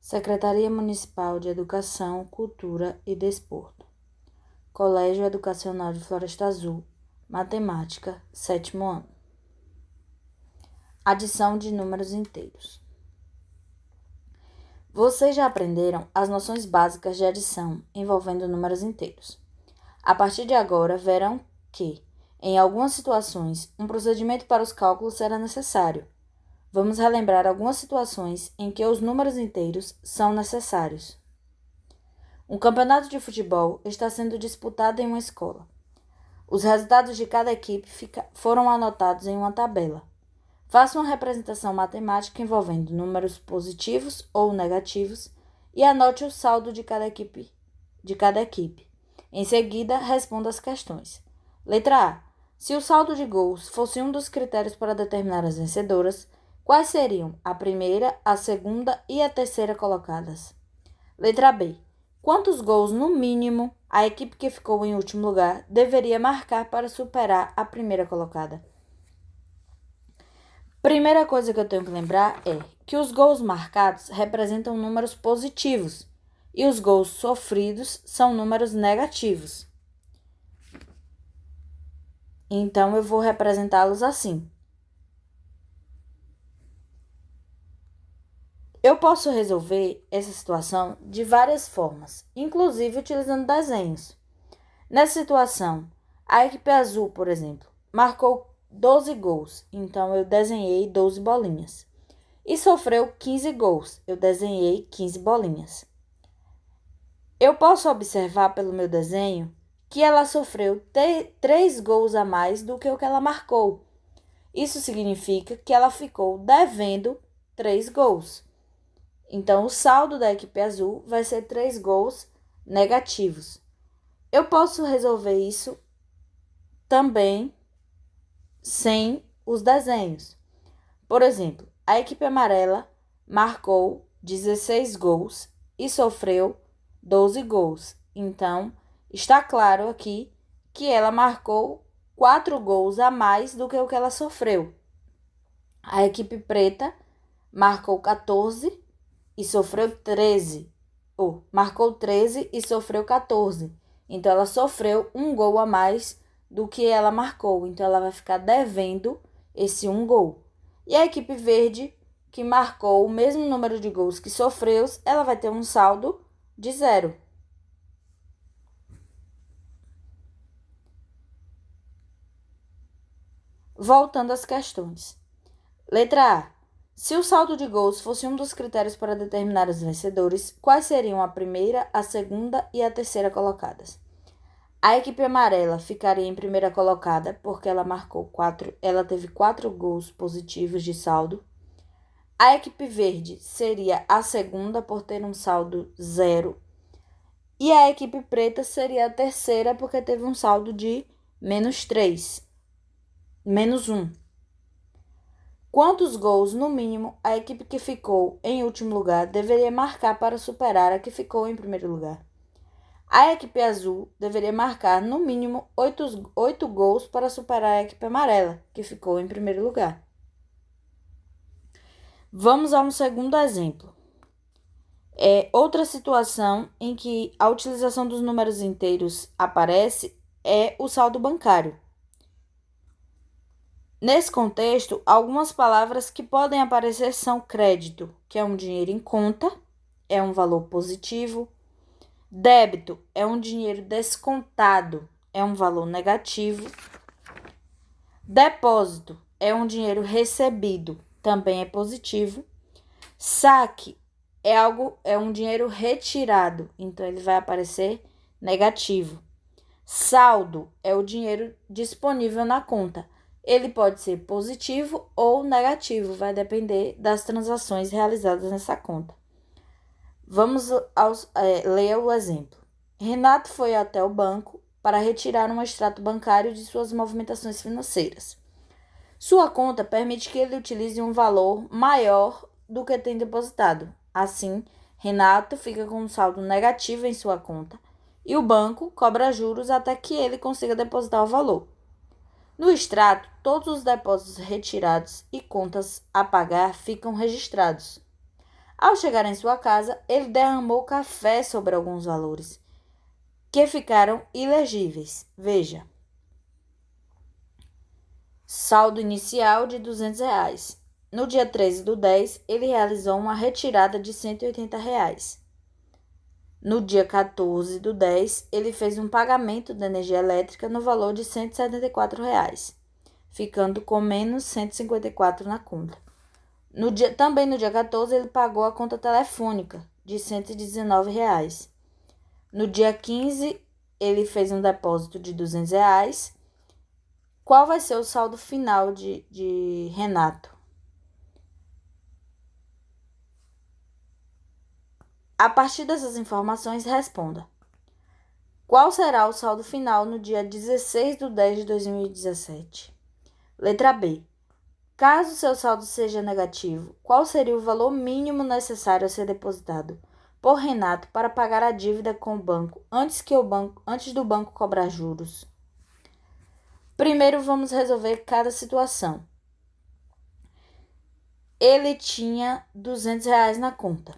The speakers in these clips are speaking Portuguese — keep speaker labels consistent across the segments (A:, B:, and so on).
A: Secretaria Municipal de Educação, Cultura e Desporto. Colégio Educacional de Floresta Azul, Matemática, 7º ano. Adição de números inteiros. Vocês já aprenderam as noções básicas de adição envolvendo números inteiros. A partir de agora, verão que, em algumas situações, um procedimento para os cálculos será necessário. Vamos relembrar algumas situações em que os números inteiros são necessários. Um campeonato de futebol está sendo disputado em uma escola. Os resultados de cada equipe foram anotados em uma tabela. Faça uma representação matemática envolvendo números positivos ou negativos e anote o saldo de cada equipe. Em seguida, responda as questões. Letra A. Se o saldo de gols fosse um dos critérios para determinar as vencedoras, quais seriam a primeira, a segunda e a terceira colocadas? Letra B. Quantos gols, no mínimo, a equipe que ficou em último lugar deveria marcar para superar a primeira colocada? Primeira coisa que eu tenho que lembrar é que os gols marcados representam números positivos e os gols sofridos são números negativos. Então, eu vou representá-los assim. Eu posso resolver essa situação de várias formas, inclusive utilizando desenhos. Nessa situação, a equipe azul, por exemplo, marcou 12 gols, então eu desenhei 12 bolinhas. E sofreu 15 gols, eu desenhei 15 bolinhas. Eu posso observar pelo meu desenho que ela sofreu 3 gols a mais do que o que ela marcou. Isso significa que ela ficou devendo 3 gols. Então, o saldo da equipe azul vai ser 3 gols negativos. Eu posso resolver isso também sem os desenhos. Por exemplo, a equipe amarela marcou 16 gols e sofreu 12 gols. Então, está claro aqui que ela marcou 4 gols a mais do que o que ela sofreu. A equipe preta marcou 14 e sofreu 13. Marcou 13 e sofreu 14. Então, ela sofreu 1 gol a mais do que ela marcou. Então, ela vai ficar devendo esse 1 gol. E a equipe verde, que marcou o mesmo número de gols que sofreu, ela vai ter um saldo de 0. Voltando às questões. Letra A. Se o saldo de gols fosse um dos critérios para determinar os vencedores, quais seriam a primeira, a segunda e a terceira colocadas? A equipe amarela ficaria em primeira colocada porque ela teve 4 gols positivos de saldo. A equipe verde seria a segunda por ter um saldo 0. E a equipe preta seria a terceira porque teve um saldo de -3, -1. Quantos gols, no mínimo, a equipe que ficou em último lugar deveria marcar para superar a que ficou em primeiro lugar? A equipe azul deveria marcar, no mínimo, 8 gols para superar a equipe amarela, que ficou em primeiro lugar. Vamos a um segundo exemplo. Outra situação em que a utilização dos números inteiros aparece é o saldo bancário. Nesse contexto, algumas palavras que podem aparecer são crédito, que é um dinheiro em conta, é um valor positivo. Débito é um dinheiro descontado, é um valor negativo. Depósito é um dinheiro recebido, também é positivo. Saque é um dinheiro retirado, então ele vai aparecer negativo. Saldo é o dinheiro disponível na conta. Ele pode ser positivo ou negativo, vai depender das transações realizadas nessa conta. Vamos ler o exemplo. Renato foi até o banco para retirar um extrato bancário de suas movimentações financeiras. Sua conta permite que ele utilize um valor maior do que tem depositado. Assim, Renato fica com um saldo negativo em sua conta e o banco cobra juros até que ele consiga depositar o valor. No extrato, todos os depósitos retirados e contas a pagar ficam registrados. Ao chegar em sua casa, ele derramou café sobre alguns valores, que ficaram ilegíveis. Veja, saldo inicial de R$ 200. No dia 13/10, ele realizou uma retirada de R$ 180. No dia 14/10, ele fez um pagamento de energia elétrica no valor de R$ 174, ficando com menos 154 na conta. Também no dia 14, ele pagou a conta telefônica de R$ 119. No dia 15, ele fez um depósito de R$ 200. Qual vai ser o saldo final de Renato? A partir dessas informações, responda. Qual será o saldo final no dia 16/10/2017? Letra B. Caso seu saldo seja negativo, qual seria o valor mínimo necessário a ser depositado por Renato para pagar a dívida com o banco antes do banco cobrar juros? Primeiro, vamos resolver cada situação. Ele tinha R$ 200 na conta.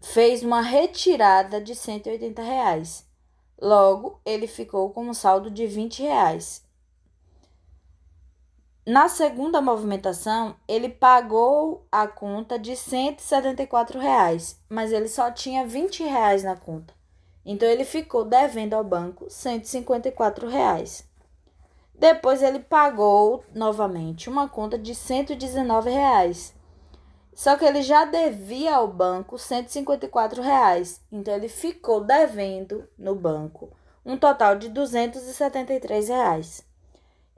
A: Fez uma retirada de R$ 180. Logo, ele ficou com um saldo de R$ 20. Na segunda movimentação, ele pagou a conta de R$ 174, mas ele só tinha R$ 20 na conta. Então, ele ficou devendo ao banco R$ 154. Depois, ele pagou novamente uma conta de R$ 119. Só que ele já devia ao banco R$ 154. Então, ele ficou devendo no banco um total de R$ 273.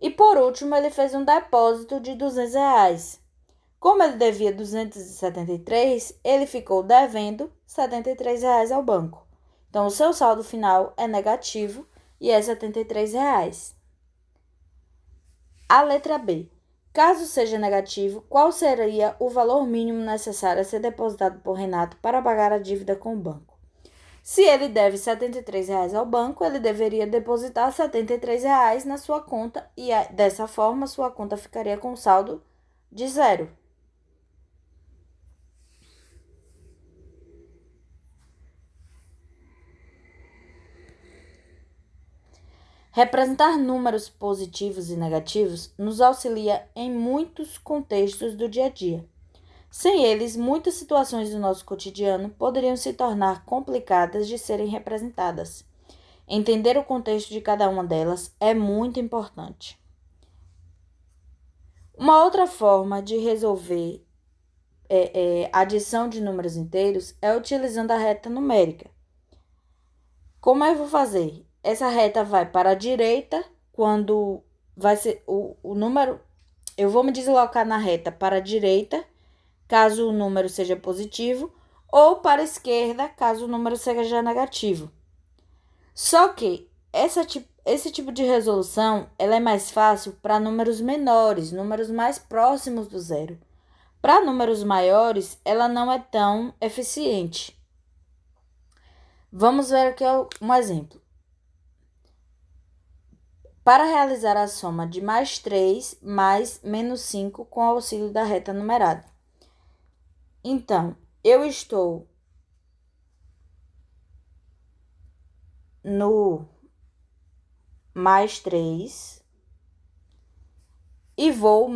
A: E por último, ele fez um depósito de R$ 200. Como ele devia 273, ele ficou devendo R$ 73 ao banco. Então, o seu saldo final é negativo e é R$ 73. A letra B. Caso seja negativo, qual seria o valor mínimo necessário a ser depositado por Renato para pagar a dívida com o banco? Se ele deve R$ 73 ao banco, ele deveria depositar R$ 73 na sua conta e dessa forma sua conta ficaria com saldo de zero. Representar números positivos e negativos nos auxilia em muitos contextos do dia a dia. Sem eles, muitas situações do nosso cotidiano poderiam se tornar complicadas de serem representadas. Entender o contexto de cada uma delas é muito importante. Uma outra forma de resolver adição de números inteiros é utilizando a reta numérica. Como eu vou fazer? Essa reta vai para a direita quando vai ser o número. Eu vou me deslocar na reta para a direita, caso o número seja positivo, ou para a esquerda, caso o número seja negativo. Só que esse tipo de resolução ela é mais fácil para números menores, números mais próximos do zero. Para números maiores, ela não é tão eficiente. Vamos ver aqui um exemplo. Para realizar a soma de mais 3 mais menos 5 com auxílio da reta numerada. Então, eu estou no mais 3 e vou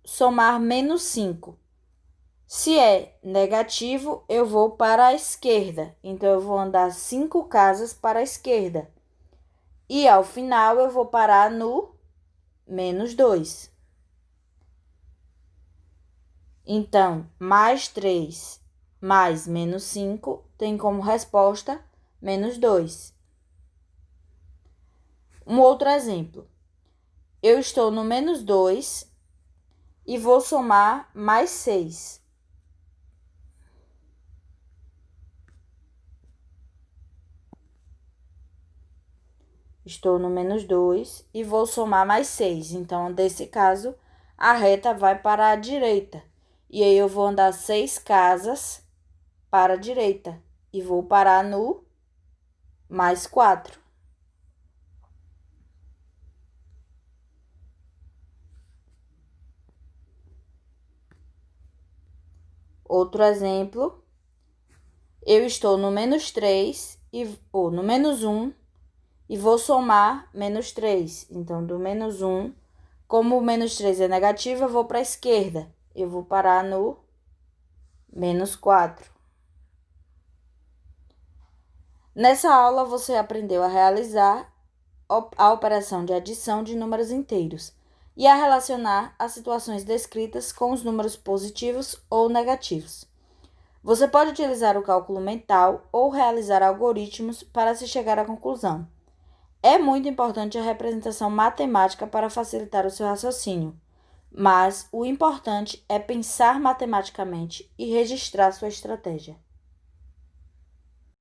A: somar menos 5. Se é negativo, eu vou para a esquerda. Então, eu vou andar 5 casas para a esquerda. E ao final, eu vou parar no menos 2. Então, mais 3 mais menos 5 tem como resposta menos 2. Um outro exemplo. Eu estou no menos 2 e vou somar mais 6. Estou no menos 2 e vou somar mais 6. Então, nesse caso, a reta vai para a direita. E aí, eu vou andar 6 casas para a direita e vou parar no mais 4. Outro exemplo, eu estou no -3 ou no -1 e vou somar -3. Então, do -1, como o -3 é negativo, eu vou para a esquerda. Eu vou parar no -4. Nessa aula, você aprendeu a realizar a operação de adição de números inteiros e a relacionar as situações descritas com os números positivos ou negativos. Você pode utilizar o cálculo mental ou realizar algoritmos para se chegar à conclusão. É muito importante a representação matemática para facilitar o seu raciocínio, mas o importante é pensar matematicamente e registrar sua estratégia.